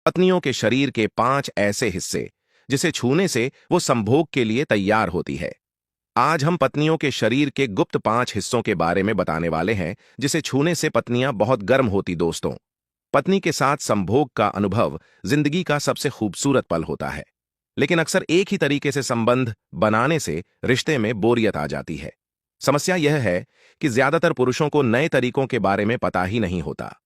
पत्नियों के शरीर के 5 ऐसे हिस्से जिसे छूने से वो संभोग के लिए तैयार होती है। आज हम पत्नियों के शरीर के गुप्त 5 हिस्सों के बारे में बताने वाले हैं जिसे छूने से पत्नियां बहुत गर्म होती। दोस्तों, पत्नी के साथ संभोग का अनुभव जिंदगी का सबसे खूबसूरत पल होता है, लेकिन अक्सर एक ही तरीके से संबंध बनाने से रिश्ते में बोरियत आ जाती है। समस्या यह है कि ज्यादातर पुरुषों को नए तरीकों के बारे में पता ही नहीं होता।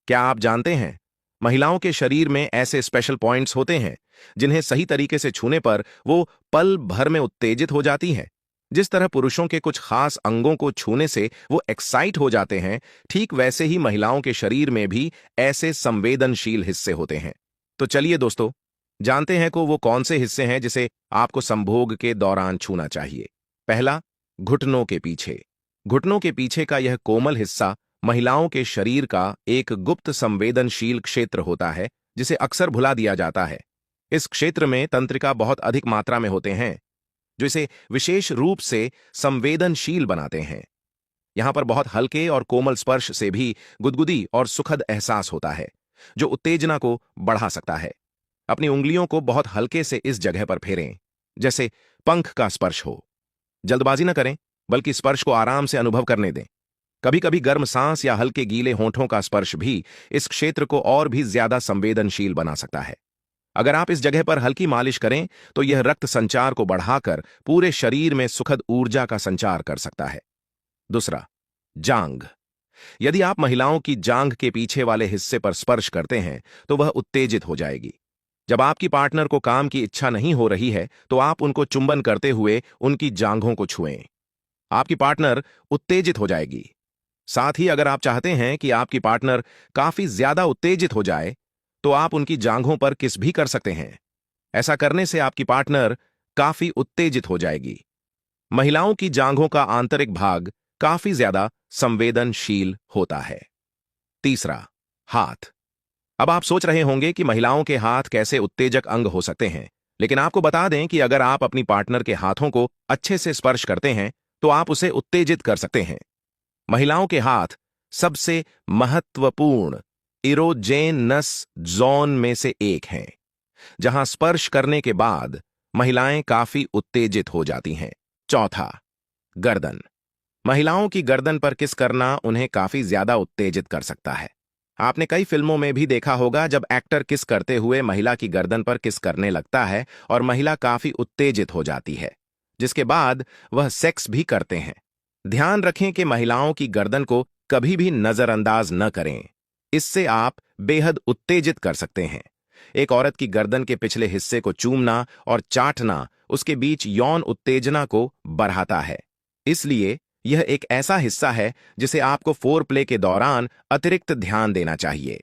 क्या आप जानते हैं, महिलाओं के शरीर में ऐसे स्पेशल पॉइंट्स होते हैं जिन्हें सही तरीके से छूने पर वो पल भर में उत्तेजित हो जाती हैं। जिस तरह पुरुषों के कुछ खास अंगों को छूने से वो एक्साइट हो जाते हैं, ठीक वैसे ही महिलाओं के शरीर में भी ऐसे संवेदनशील हिस्से होते हैं। तो चलिए दोस्तों, जानते हैं को वो कौन से हिस्से हैं जिसे आपको संभोग के दौरान छूना चाहिए। पहला, घुटनों के पीछे। घुटनों के पीछे का यह कोमल हिस्सा महिलाओं के शरीर का एक गुप्त संवेदनशील क्षेत्र होता है जिसे अक्सर भुला दिया जाता है। इस क्षेत्र में तंत्रिका बहुत अधिक मात्रा में होते हैं जो इसे विशेष रूप से संवेदनशील बनाते हैं। यहां पर बहुत हल्के और कोमल स्पर्श से भी गुदगुदी और सुखद एहसास होता है जो उत्तेजना को बढ़ा सकता है। अपनी उंगलियों को बहुत हल्के से इस जगह पर फेरें जैसे पंख का स्पर्श हो। जल्दबाजी न करें, बल्कि स्पर्श को आराम से अनुभव करने दें। कभी कभी गर्म सांस या हल्के गीले होंठों का स्पर्श भी इस क्षेत्र को और भी ज्यादा संवेदनशील बना सकता है। अगर आप इस जगह पर हल्की मालिश करें तो यह रक्त संचार को बढ़ाकर पूरे शरीर में सुखद ऊर्जा का संचार कर सकता है। दूसरा, जांघ। यदि आप महिलाओं की जांघ के पीछे वाले हिस्से पर स्पर्श करते हैं तो वह उत्तेजित हो जाएगी। जब आपकी पार्टनर को काम की इच्छा नहीं हो रही है तो आप उनको चुंबन करते हुए उनकी जांघों को छुएं। आपकी पार्टनर उत्तेजित हो जाएगी। साथ ही अगर आप चाहते हैं कि आपकी पार्टनर काफी ज्यादा उत्तेजित हो जाए तो आप उनकी जांघों पर किस भी कर सकते हैं। ऐसा करने से आपकी पार्टनर काफी उत्तेजित हो जाएगी। महिलाओं की जांघों का आंतरिक भाग काफी ज्यादा संवेदनशील होता है। तीसरा, हाथ। अब आप सोच रहे होंगे कि महिलाओं के हाथ कैसे उत्तेजक अंग हो सकते हैं, लेकिन आपको बता दें कि अगर आप अपनी पार्टनर के हाथों को अच्छे से स्पर्श करते हैं तो आप उसे उत्तेजित कर सकते हैं। महिलाओं के हाथ सबसे महत्वपूर्ण इरोजेनस जोन में से एक हैं, जहां स्पर्श करने के बाद महिलाएं काफी उत्तेजित हो जाती हैं। चौथा, गर्दन। महिलाओं की गर्दन पर किस करना उन्हें काफी ज्यादा उत्तेजित कर सकता है। आपने कई फिल्मों में भी देखा होगा जब एक्टर किस करते हुए महिला की गर्दन पर किस करने लगता है और महिला काफी उत्तेजित हो जाती है, जिसके बाद वह सेक्स भी करते हैं। ध्यान रखें कि महिलाओं की गर्दन को कभी भी नजरअंदाज न करें, इससे आप बेहद उत्तेजित कर सकते हैं। एक औरत की गर्दन के पिछले हिस्से को चूमना और चाटना उसके बीच यौन उत्तेजना को बढ़ाता है, इसलिए यह एक ऐसा हिस्सा है जिसे आपको फोरप्ले के दौरान अतिरिक्त ध्यान देना चाहिए।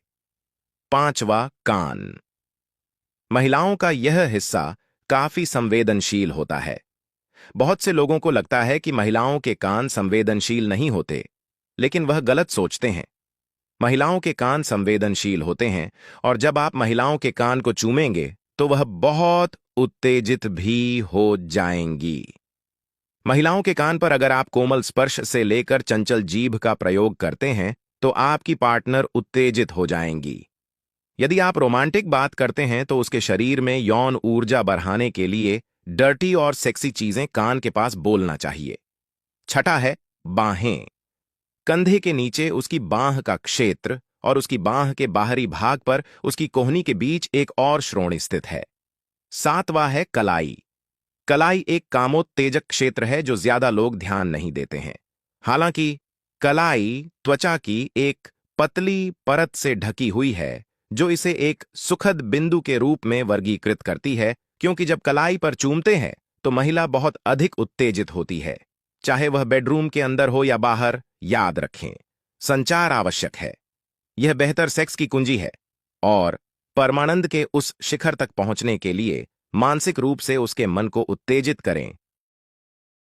पांचवा, कान। महिलाओं का यह हिस्सा काफी संवेदनशील होता है। बहुत से लोगों को लगता है कि महिलाओं के कान संवेदनशील नहीं होते, लेकिन वह गलत सोचते हैं। महिलाओं के कान संवेदनशील होते हैं और जब आप महिलाओं के कान को चूमेंगे तो वह बहुत उत्तेजित भी हो जाएंगी। महिलाओं के कान पर अगर आप कोमल स्पर्श से लेकर चंचल जीभ का प्रयोग करते हैं तो आपकी पार्टनर उत्तेजित हो जाएंगी। यदि आप रोमांटिक बात करते हैं तो उसके शरीर में यौन ऊर्जा बढ़ाने के लिए डर्टी और सेक्सी चीजें कान के पास बोलना चाहिए। छठा है, बाहें। कंधे के नीचे उसकी बांह का क्षेत्र और उसकी बांह के बाहरी भाग पर उसकी कोहनी के बीच एक और श्रोण स्थित है। सातवां है, कलाई। कलाई एक कामोत्तेजक क्षेत्र है जो ज्यादा लोग ध्यान नहीं देते हैं। हालांकि कलाई त्वचा की एक पतली परत से ढकी हुई है जो इसे एक सुखद बिंदु के रूप में वर्गीकृत करती है, क्योंकि जब कलाई पर चूमते हैं तो महिला बहुत अधिक उत्तेजित होती है। चाहे वह बेडरूम के अंदर हो या बाहर, याद रखें, संचार आवश्यक है। यह बेहतर सेक्स की कुंजी है और परमानंद के उस शिखर तक पहुंचने के लिए मानसिक रूप से उसके मन को उत्तेजित करें